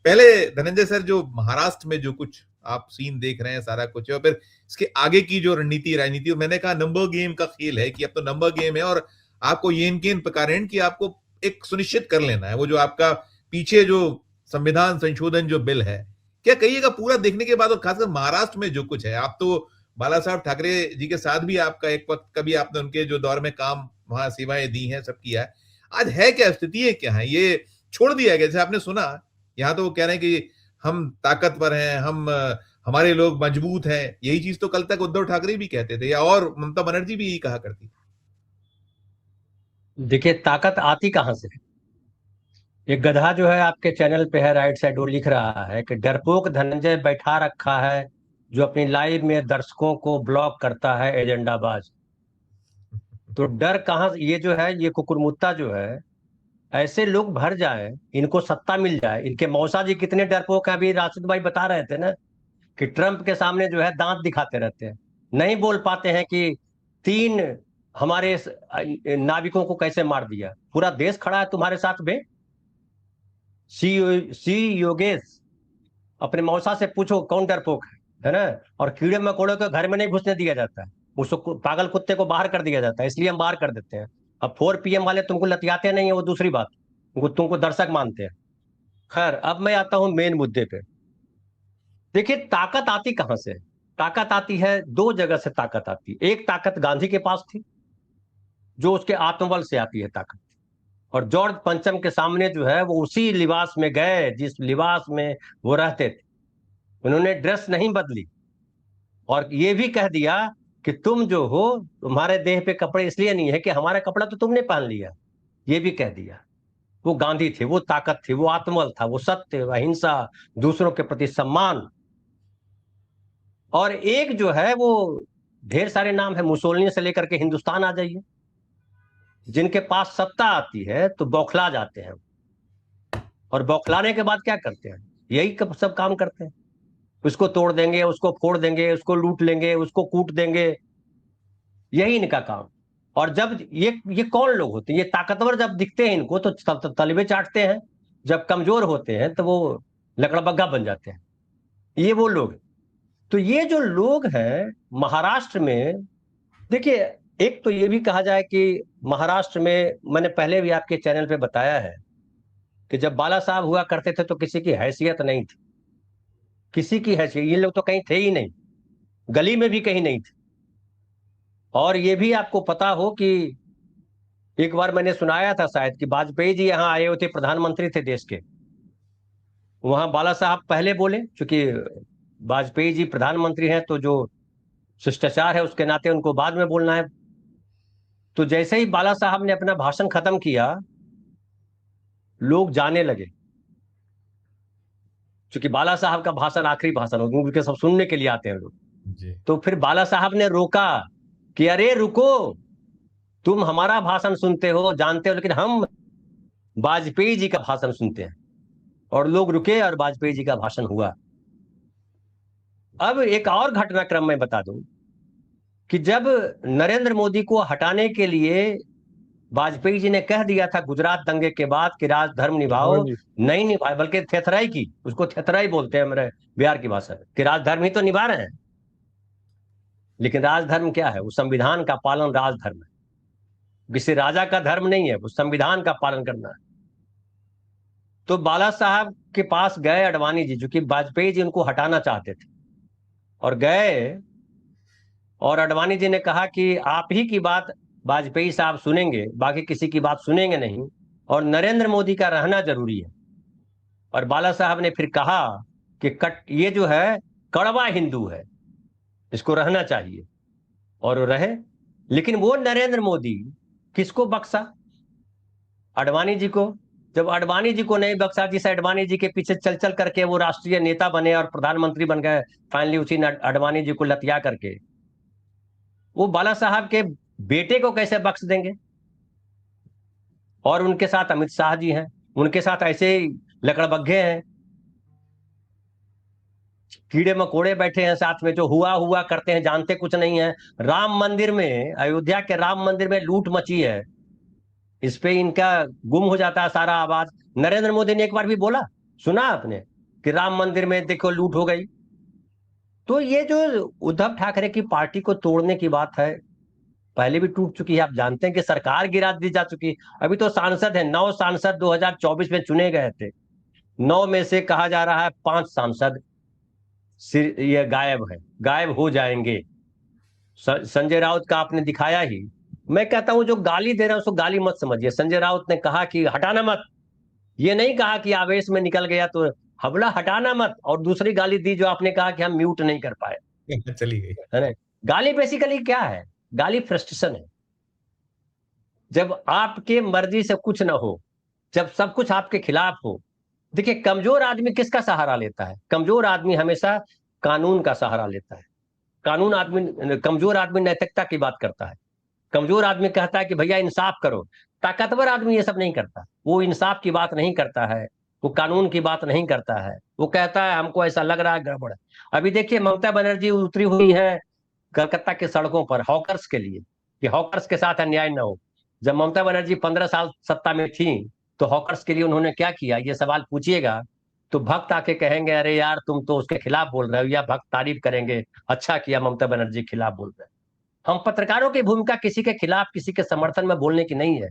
पहले धनंजय सर, जो महाराष्ट्र में जो कुछ आप सीन देख रहे हैं सारा कुछ है, और फिर इसके आगे की जो रणनीति राजनीति, मैंने कहा नंबर गेम का खेल है कि अब तो नंबर गेम है, और आपको ये इनके इन प्रकार कि आपको एक सुनिश्चित कर लेना है वो जो आपका पीछे जो संविधान संशोधन जो बिल है, क्या कहिएगा पूरा देखने के बाद, और खासकर महाराष्ट्र में जो कुछ है। आप तो बाला साहब ठाकरे जी के साथ भी आपका एक वक्त कभी आपने उनके जो दौर में काम वहां सेवाएं दी हैं, सब किया है। आज है क्या स्थिति है, क्या है ये छोड़ दिया गया? जैसे आपने सुना, यहाँ तो वो कह रहे हैं कि हम ताकतवर हैं, हम हमारे लोग मजबूत हैं। यही चीज तो कल तक उद्धव ठाकरे भी कहते थे, या और ममता बनर्जी भी यही कहा करती। देखिए, ताकत आती कहां से? एक गधा जो है आपके चैनल पे है, राइट साइड, वो लिख रहा है कि डरपोक धनंजय बैठा रखा है जो अपनी लाइव में दर्शकों को ब्लॉक करता है, एजेंडाबाज। तो डर कहाँ से? ये जो है, ये कुकुरमुत्ता जो है, ऐसे लोग भर जाए, इनको सत्ता मिल जाए। इनके मौसा जी कितने डरपोक हैं, अभी राशिद भाई बता रहे थे ना, कि ट्रंप के सामने जो है दांत दिखाते रहते हैं, नहीं बोल पाते हैं कि 3 हमारे नाविकों को कैसे मार दिया। पूरा देश खड़ा है तुम्हारे साथ बे। सी योगेश, अपने मौसा से पूछो कौन डरपोक है ना? और कीड़े मकोड़ों को घर में नहीं घुसने दिया जाता है, उसको पागल कुत्ते को बाहर कर दिया जाता है, इसलिए हम बाहर कर देते हैं। अब 4 PM वाले तुमको लतियाते नहीं है, वो दूसरी बात, वो तुमको दर्शक मानते हैं। खैर, अब मैं आता हूं मेन मुद्दे पे। देखिए, ताकत आती कहां से? ताकत आती है 2 जगह से। ताकत आती, एक ताकत गांधी के पास थी, जो उसके आत्मबल से आती है ताकत। और जॉर्ज पंचम के सामने जो है, वो उसी लिबास में गए जिस लिबास में वो रहते थे। उन्होंने ड्रेस नहीं बदली, और ये भी कह दिया कि तुम जो हो, तुम्हारे देह पे कपड़े इसलिए नहीं है कि हमारा कपड़ा तो तुमने पहन लिया। ये भी कह दिया। वो गांधी थे, वो ताकत थी, वो आत्मबल था, वो सत्य, अहिंसा, दूसरों के प्रति सम्मान। और एक जो है वो, ढेर सारे नाम है, मुसोलिनी से लेकर के हिंदुस्तान आ जाइए, जिनके पास सत्ता आती है तो बौखला जाते हैं। और बौखलाने के बाद क्या करते हैं? यही सब काम करते हैं। उसको तोड़ देंगे, उसको फोड़ देंगे, उसको लूट लेंगे, उसको कूट देंगे, यही इनका काम। और जब ये कौन लोग होते हैं? ये ताकतवर जब दिखते हैं इनको तो तलवे चाटते हैं, जब कमजोर होते हैं तो वो लकड़बग्गा बन जाते हैं। ये वो लोग। तो ये जो लोग हैं महाराष्ट्र में, देखिए, एक तो ये भी कहा जाए कि महाराष्ट्र में, मैंने पहले भी आपके चैनल पे बताया है कि जब बाला साहब हुआ करते थे तो किसी की हैसियत नहीं थी, किसी की हैसियत, ये लोग तो कहीं थे ही नहीं, गली में भी कहीं नहीं थे। और ये भी आपको पता हो कि एक बार मैंने सुनाया था शायद कि वाजपेयी जी यहाँ आए हुए थे, प्रधानमंत्री थे देश के। वहां बाला साहब पहले बोले, क्योंकि वाजपेयी जी प्रधानमंत्री हैं तो जो शिष्टाचार है उसके नाते उनको बाद में बोलना है। तो जैसे ही बाला साहब ने अपना भाषण खत्म किया, लोग जाने लगे, क्योंकि बाला साहब का भाषण आखिरी भाषण हो, क्योंकि सब सुनने के लिए आते हैं लोग। जी। तो फिर बाला साहब ने रोका कि अरे रुको, तुम हमारा भाषण सुनते हो, जानते हो, लेकिन हम वाजपेयी जी का भाषण सुनते हैं। और लोग रुके और वाजपेयी जी का भाषण हुआ। अब एक और घटनाक्रम मैं बता दूं कि जब नरेंद्र मोदी को हटाने के लिए वाजपेयी जी ने कह दिया था गुजरात दंगे के बाद कि राजधर्म हाँ निभाओ, जी। नहीं निभाए, बल्कि थेथराई की, उसको थेथराई बोलते हैं मेरे बिहार की भाषा में, कि राजधर्म ही तो निभा रहे हैं। लेकिन राजधर्म क्या है? वो संविधान का पालन राजधर्म है। किसी राजा का धर्म नहीं है, वो संविधान का पालन करना है। तो बाला साहब के पास गए अडवाणी जी, जो कि वाजपेयी जी उनको हटाना चाहते थे, और गए, और अडवाणी जी ने कहा कि आप ही की बात वाजपेयी साहब सुनेंगे, बाकी किसी की बात सुनेंगे नहीं, और नरेंद्र मोदी का रहना जरूरी है। और बाला साहब ने फिर कहा कि ये जो है कड़वा हिंदू है, इसको रहना चाहिए, और वो रहे। लेकिन वो नरेंद्र मोदी किसको बख्शा? अडवाणी जी को। जब अडवाणी जी को नहीं बख्शा, जिस अडवाणी जी के पीछे चल चल करके वो राष्ट्रीय नेता बने और प्रधानमंत्री बन गए फाइनली, उसी अडवाणी जी को लतिया करके, वो बाला साहब के बेटे को कैसे बख्श देंगे? और उनके साथ अमित शाह जी हैं, उनके साथ ऐसे ही लकड़बग्घे हैं, कीड़े मकोड़े बैठे हैं साथ में, जो हुआ हुआ करते हैं, जानते कुछ नहीं है। राम मंदिर में, अयोध्या के राम मंदिर में लूट मची है, इस पे इनका गुम हो जाता है सारा आवाज। नरेंद्र मोदी ने एक बार भी बोला, सुना आपने? कि राम मंदिर में देखो लूट हो गई। तो ये जो उद्धव ठाकरे की पार्टी को तोड़ने की बात है, पहले भी टूट चुकी है। आप जानते हैं कि सरकार गिरा दी जा चुकी है। अभी तो सांसद है, 9 सांसद 2024 में चुने गए थे, 9 में से कहा जा रहा है 5 सांसद ये गायब है, गायब हो जाएंगे। संजय राउत का आपने दिखाया ही। मैं कहता हूं जो गाली दे रहा हूं उसको गाली मत समझिए। संजय राउत ने कहा कि हटाना मत, ये नहीं कहा कि आवेश में निकल गया तो हमला, हटाना मत। और दूसरी गाली दी जो आपने कहा कि हम म्यूट नहीं कर पाए, चली गई। है ना। गाली बेसिकली क्या है? गाली फ्रस्ट्रेशन है। जब आपके मर्जी से कुछ ना हो, जब सब कुछ आपके खिलाफ हो। देखिए, कमजोर आदमी किसका सहारा लेता है? कमजोर आदमी हमेशा कानून का सहारा लेता है। कमजोर आदमी नैतिकता की बात करता है। कमजोर आदमी कहता है कि भैया इंसाफ करो। ताकतवर आदमी ये सब नहीं करता, वो इंसाफ की बात नहीं करता है, वो कानून की बात नहीं करता है। वो कहता है हमको ऐसा लग रहा है गड़बड़ है। अभी देखिए, ममता बनर्जी उतरी हुई है कलकत्ता के सड़कों पर हॉकर्स के लिए, कि हॉकर्स के साथ अन्याय न हो। जब ममता बनर्जी 15 साल सत्ता में थी तो हॉकर्स के लिए उन्होंने क्या किया, ये सवाल पूछिएगा तो भक्त आके कहेंगे अरे यार तुम तो उसके खिलाफ बोल रहे हो, या भक्त तारीफ करेंगे अच्छा किया ममता बनर्जी के खिलाफ बोल रहे हैं। हम पत्रकारों की भूमिका किसी के खिलाफ किसी के समर्थन में बोलने की नहीं है।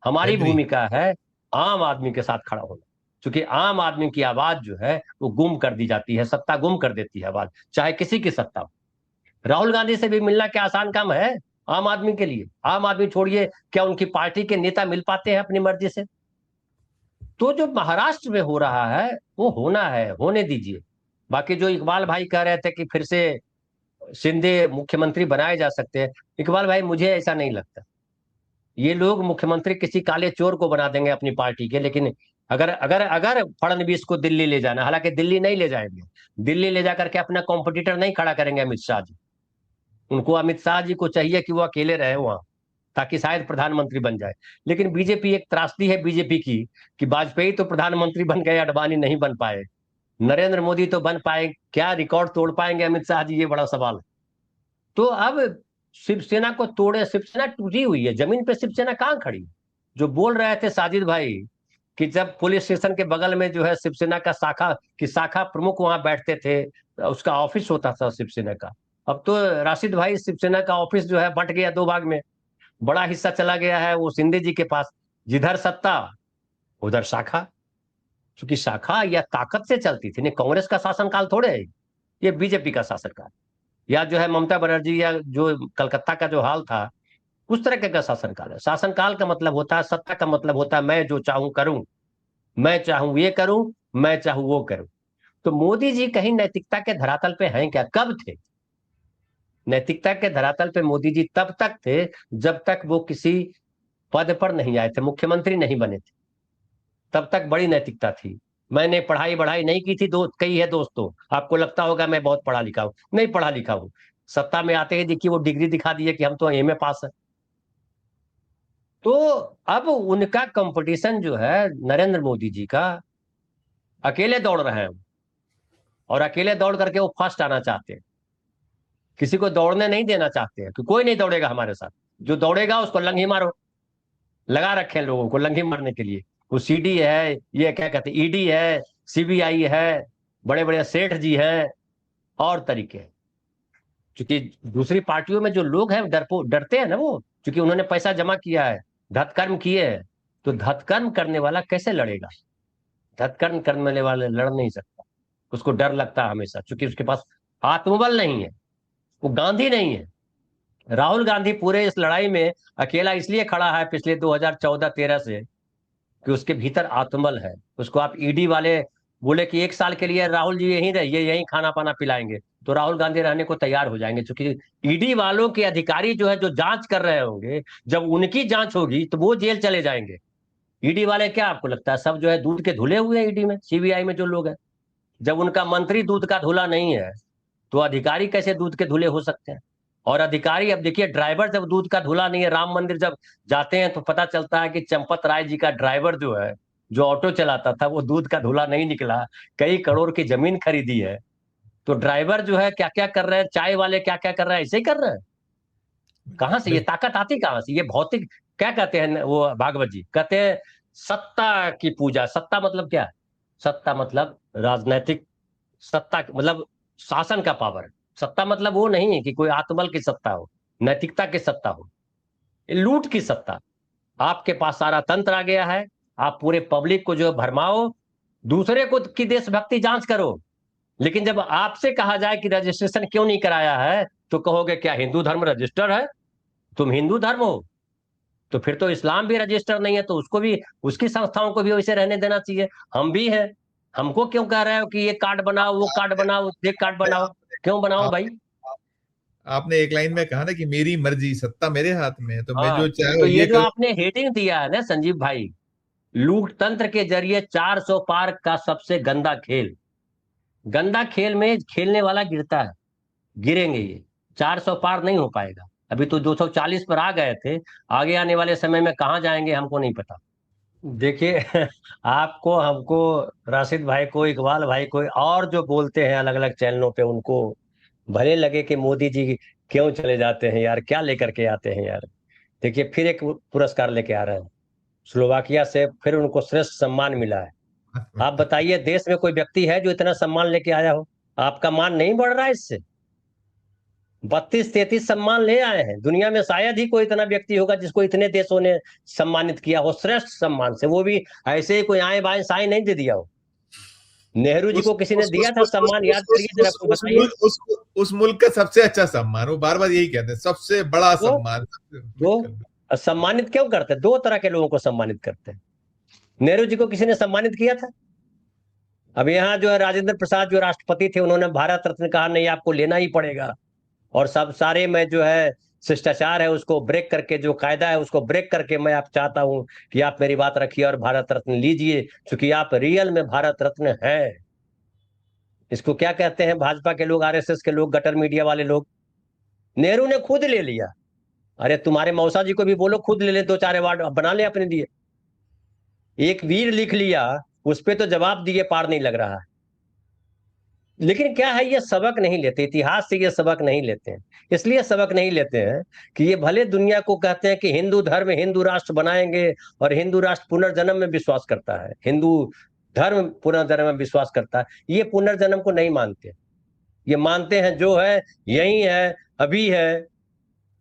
हमारी एग्री। भूमिका है आम आदमी के साथ खड़ा होना। क्योंकि आम आदमी की आवाज जो है वो गुम कर दी जाती है, सत्ता गुम कर देती है आवाज, चाहे किसी की सत्ता हो। राहुल गांधी से भी मिलना क्या आसान काम है आम आदमी के लिए? आम आदमी छोड़िए, क्या उनकी पार्टी के नेता मिल पाते हैं अपनी मर्जी से? तो जो महाराष्ट्र में हो रहा है वो होना है, होने दीजिए। बाकी जो इकबाल भाई कह रहे थे कि फिर से शिंदे मुख्यमंत्री बनाए जा सकते हैं, इकबाल भाई मुझे ऐसा नहीं लगता। ये लोग मुख्यमंत्री किसी काले चोर को बना देंगे अपनी पार्टी के। लेकिन अगर अगर अगर फडणवीस को दिल्ली ले जाना, हालांकि दिल्ली नहीं ले जाएंगे, दिल्ली ले जाकर के अपना कॉम्पिटिटर नहीं खड़ा करेंगे अमित शाह जी। उनको अमित शाह जी को चाहिए कि वो अकेले रहे वहां, ताकि शायद प्रधानमंत्री बन जाए। लेकिन बीजेपी, एक त्रासदी है बीजेपी की कि वाजपेयी तो प्रधानमंत्री बन गए, अडवाणी नहीं बन पाए, नरेंद्र मोदी तो बन पाए, क्या रिकॉर्ड तोड़ पाएंगे अमित शाह जी, ये बड़ा सवाल है। तो अब शिवसेना को तोड़े, शिवसेना टूटी हुई है, जमीन पे शिवसेना कहां खड़ी? जो बोल रहे थे साजिद भाई कि जब पुलिस स्टेशन के बगल में जो है शिवसेना का शाखा प्रमुख वहां बैठते थे, उसका ऑफिस होता था शिवसेना का। अब तो राशिद भाई शिवसेना का ऑफिस जो है बंट गया 2 भाग में, बड़ा हिस्सा चला गया है वो शिंदे जी के पास। जिधर सत्ता उधर शाखा। क्योंकि शाखा या ताकत से चलती थी, नहीं कांग्रेस का शासनकाल थोड़े है, ये बीजेपी का शासनकाल। या जो है ममता बनर्जी या जो कलकत्ता का जो हाल था, उस तरह का शासनकाल है। शासनकाल का मतलब होता है, सत्ता का मतलब होता है मैं जो चाहूं करूं, मैं चाहूं ये करूं, मैं चाहूं वो करूं। तो मोदी जी कहीं नैतिकता के धरातल पे हैं क्या? कब थे नैतिकता के धरातल पे मोदी जी? तब तक थे जब तक वो किसी पद पर नहीं आए थे, मुख्यमंत्री नहीं बने थे, तब तक बड़ी नैतिकता थी। मैंने पढ़ाई बढ़ाई नहीं की थी, कही है दोस्तों, आपको लगता होगा मैं बहुत पढ़ा लिखा हूं, नहीं पढ़ा लिखा हूं। सत्ता में आते ही देखिए वो डिग्री दिखा दी है कि हम तो एमए पास है। तो अब उनका कंपटीशन जो है नरेंद्र मोदी जी का, अकेले दौड़ रहे हैं और अकेले दौड़ करके वो फर्स्ट आना चाहते हैं। किसी को दौड़ने नहीं देना चाहते हैं कि कोई नहीं दौड़ेगा हमारे साथ, जो दौड़ेगा उसको लंगी मारो। लगा रखे हैं लोगों को लंगी मारने के लिए। वो सीडी है, ये क्या कहते हैं, ईडी है, सीबीआई है, बड़े बड़े सेठ जी हैं और तरीके हैं। क्योंकि दूसरी पार्टियों में जो लोग हैं डरते हैं ना वो, क्योंकि उन्होंने पैसा जमा किया है, धतकर्म किए हैं। तो धतकर्म करने वाला कैसे लड़ेगा? धतकर्म करने वाले लड़ नहीं सकता, उसको डर लगता है हमेशा, क्योंकि उसके पास आत्मबल नहीं है, वो गांधी नहीं है। राहुल गांधी पूरे इस लड़ाई में अकेला इसलिए खड़ा है पिछले 2014-13 से कि उसके भीतर आत्मबल है। उसको आप ईडी वाले बोले कि 1 साल के लिए राहुल जी यहीं रहिए, यहीं खाना पाना पिलाएंगे, तो राहुल गांधी रहने को तैयार हो जाएंगे। क्योंकि ईडी वालों के अधिकारी जो है, जो जांच कर रहे होंगे, जब उनकी जांच होगी तो वो जेल चले जाएंगे। ईडी वाले क्या आपको लगता है सब जो है दूध के धुले हुए हैं? ईडी में, सीबीआई में जो लोग हैं, जब उनका मंत्री दूध का धुला नहीं है तो अधिकारी कैसे दूध के धुले हो सकते हैं? और अधिकारी, अब देखिए ड्राइवर जब दूध का धुला नहीं है, राम मंदिर जब जाते हैं तो पता चलता है कि चंपत राय जी का ड्राइवर जो है, जो ऑटो चलाता था, वो दूध का धुला नहीं निकला, कई करोड़ की जमीन खरीदी है। तो ड्राइवर जो है क्या क्या कर रहे हैं, चाय वाले क्या क्या कर रहे हैं, ऐसे ही कर रहे हैं। कहां से ये बिल्कुल। ताकत आती, कहां से ये भौतिक? क्या कहते हैं वो भागवत जी कहते हैं, सत्ता की पूजा। सत्ता मतलब क्या? सत्ता मतलब राजनीतिक सत्ता, मतलब शासन का पावर। सत्ता मतलब वो नहीं है कि कोई आत्मबल की सत्ता हो, नैतिकता की सत्ता हो, ये लूट की सत्ता। आपके पास सारा तंत्र आ गया है, आप पूरे पब्लिक को जो है भरमाओ, दूसरे को की देशभक्ति जांच करो, लेकिन जब आपसे कहा जाए कि रजिस्ट्रेशन क्यों नहीं कराया है, तो कहोगे क्या हिंदू धर्म रजिस्टर है? तुम हिंदू धर्म हो, तो फिर तो इस्लाम भी रजिस्टर नहीं है, तो उसको भी, उसकी संस्थाओं को भी वैसे रहने देना चाहिए। हम भी हैं, हमको क्यों कह रहे हो कि ये कार्ड बनाओ, वो कार्ड बनाओ, ये कार्ड बनाओ? क्यों बनाओ भाई? आपने आपने एक लाइन में कहा ना कि मेरी मर्जी, सत्ता मेरे हाथ में है, तो मैं हाँ, जो तो चाहे ये ये जो करूं। आपने हेडिंग दिया है ना संजीव भाई, लूट तंत्र के जरिए 400 पार का सबसे गंदा खेल। गंदा खेल में खेलने वाला गिरता है, गिरेंगे ये, 400 पार नहीं हो पाएगा। अभी तो 240 पर आ गए थे, आगे आने वाले समय में कहाँ जाएंगे हमको नहीं पता। देखिए आपको, हमको, राशिद भाई को, इकबाल भाई को, और जो बोलते हैं अलग अलग चैनलों पे, उनको भले लगे कि मोदी जी क्यों चले जाते हैं यार, क्या लेकर के आते हैं यार। देखिए फिर एक पुरस्कार लेके आ रहे हैं स्लोवाकिया से, फिर उनको श्रेष्ठ सम्मान मिला है। आप बताइए, देश में कोई व्यक्ति है जो इतना सम्मान लेके आया हो? आपका मान नहीं बढ़ रहा है इससे? 32-33 सम्मान ले आए हैं, दुनिया में शायद ही कोई इतना व्यक्ति होगा जिसको इतने देशों ने सम्मानित किया हो श्रेष्ठ सम्मान से, वो भी ऐसे ही कोई आए बाएं साए नहीं दे दिया हो। नेहरू जी उस को किसी ने उस दिया उस था उस उस सम्मान, याद उस उस करिए जरा, उस कोई उस बताइए। मुल्क उस मुल्क का सबसे अच्छा सम्मान, वो बार बार यही कहते हैं, सबसे बड़ा तो सम्मान, बिल्कुल। सम्मानित क्यों करते हैं? दो तरह के लोगों को सम्मानित करते हैं। नेहरू जी को किसी ने सम्मानित किया था? अब यहाँ जो है राजेंद्र प्रसाद जो राष्ट्रपति थे, उन्होंने भारत रत्न कहा नहीं आपको लेना ही पड़ेगा, और सब सारे में जो है शिष्टाचार है उसको ब्रेक करके, जो कायदा है उसको ब्रेक करके, मैं आप चाहता हूं कि आप मेरी बात रखिए और भारत रत्न लीजिए, क्योंकि आप रियल में भारत रत्न है। इसको क्या कहते हैं भाजपा के लोग, आरएसएस के लोग, गटर मीडिया वाले लोग? नेहरू ने खुद ले लिया। अरे तुम्हारे मौसा जी को भी बोलो खुद ले ले, दो चार अवार्ड बना ले अपने लिए। एक वीर लिख लिया, उस पे तो जवाब दिए पार नहीं लग रहा है। लेकिन क्या है, ये सबक नहीं लेते, इतिहास से ये सबक नहीं लेते हैं। इसलिए सबक नहीं लेते हैं कि ये भले दुनिया को कहते हैं कि हिंदू धर्म हिंदू राष्ट्र बनाएंगे, और हिंदू राष्ट्र पुनर्जन्म में विश्वास करता है, हिंदू धर्म पुनर्जन्म में विश्वास करता है, ये पुनर्जन्म को नहीं मानते। ये मानते हैं जो है यही है, अभी है।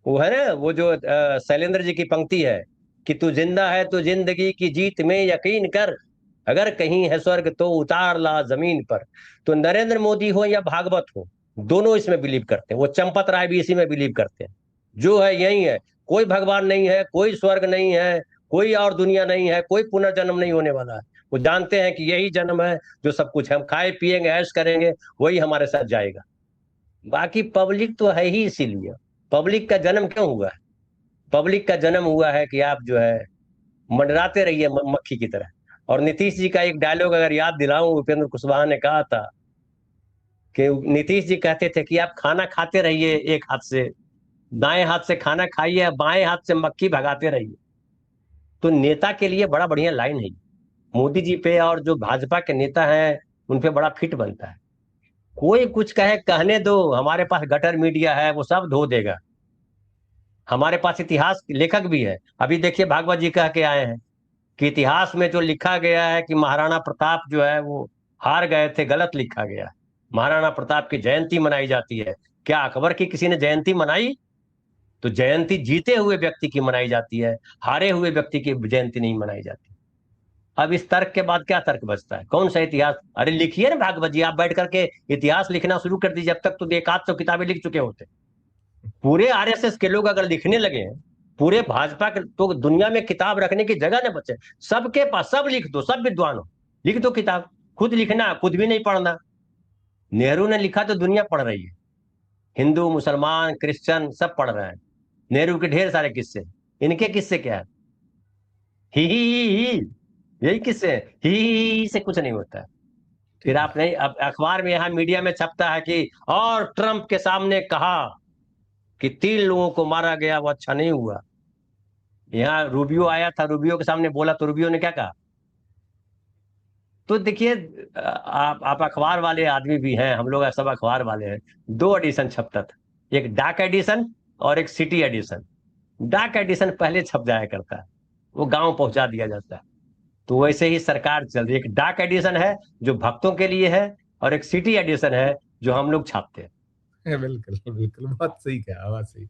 वो है ना, वो जो शैलेंद्र जी की पंक्ति है कि तू जिंदा है तो जिंदगी की जीत में यकीन कर, अगर कहीं है स्वर्ग तो उतार ला जमीन पर। तो नरेंद्र मोदी हो या भागवत हो, दोनों इसमें बिलीव करते हैं, वो चंपत राय भी इसी में बिलीव करते हैं। जो है यही है, कोई भगवान नहीं है, कोई स्वर्ग नहीं है, कोई और दुनिया नहीं है, कोई पुनर्जन्म नहीं होने वाला है। वो जानते हैं कि यही जन्म है जो सब कुछ है, हम खाए पिएंगे ऐश करेंगे, वही हमारे साथ जाएगा। बाकी पब्लिक तो है ही इसीलिए। पब्लिक का जन्म क्यों हुआ है? पब्लिक का जन्म हुआ है कि आप जो है मंडराते रहिए मक्खी की तरह। और नीतीश जी का एक डायलॉग अगर याद दिलाऊं, उपेंद्र कुशवाहा ने कहा था कि नीतीश जी कहते थे कि आप खाना खाते रहिए एक हाथ से, दाएं हाथ से खाना खाइए, बाएं हाथ से मक्खी भगाते रहिए। तो नेता के लिए बड़ा बढ़िया लाइन है। मोदी जी पे और जो भाजपा के नेता हैं उन पे बड़ा फिट बनता है। कोई कुछ कहे कहने दो, हमारे पास गटर मीडिया है, वो सब धो देगा। हमारे पास इतिहास लेखक भी है। अभी देखिए भागवत जी कह के आए हैं कि इतिहास में जो लिखा गया है कि महाराणा प्रताप जो है वो हार गए थे, गलत लिखा गया है। महाराणा प्रताप की जयंती मनाई जाती है। क्या अकबर की किसी ने जयंती मनाई? तो जयंती जीते हुए व्यक्ति की मनाई जाती है, हारे हुए व्यक्ति की जयंती नहीं मनाई जाती। अब इस तर्क के बाद क्या तर्क बचता है? कौन सा इतिहास? अरे लिखिए ना भागवत जी, आप बैठ करके इतिहास लिखना शुरू कर दीजिए। अब तक तो 100 किताबें लिख चुके होते। पूरे आरएसएस के लोग अगर लिखने लगे हैं, पूरे भाजपा के, तो दुनिया में किताब रखने की जगह न बचे। सबके पास सब लिख दो, सब विद्वान हो, लिख दो किताब। खुद लिखना, खुद भी नहीं पढ़ना। नेहरू ने लिखा तो दुनिया पढ़ रही है, हिंदू मुसलमान क्रिश्चियन सब पढ़ रहे हैं। नेहरू के ढेर सारे किस्से, इनके किस्से क्या है? ही यही किस्से हैं। ही से कुछ नहीं होता है। फिर आप नहीं, अब अखबार में यहाँ मीडिया में छपता है कि और ट्रंप के सामने कहा कि 3 लोगों को मारा गया, वो अच्छा नहीं हुआ। यहाँ रूबियो आया था, रूबियो के सामने बोला तो रूबियो ने क्या कहा? तो देखिए, आप अखबार वाले आदमी भी हैं, हम लोग सब अखबार वाले हैं। 2 एडिशन छपता था, एक डाक एडिशन और एक सिटी एडिशन। डाक एडिशन पहले छप जाया करता है, वो गांव पहुंचा दिया जाता है। तो वैसे ही सरकार चल रही है। एक डाक एडिशन है जो भक्तों के लिए है, और एक सिटी एडिशन है जो हम लोग छापते हैं। बिल्कुल बिल्कुल, बहुत सही कहा, बहुत सही।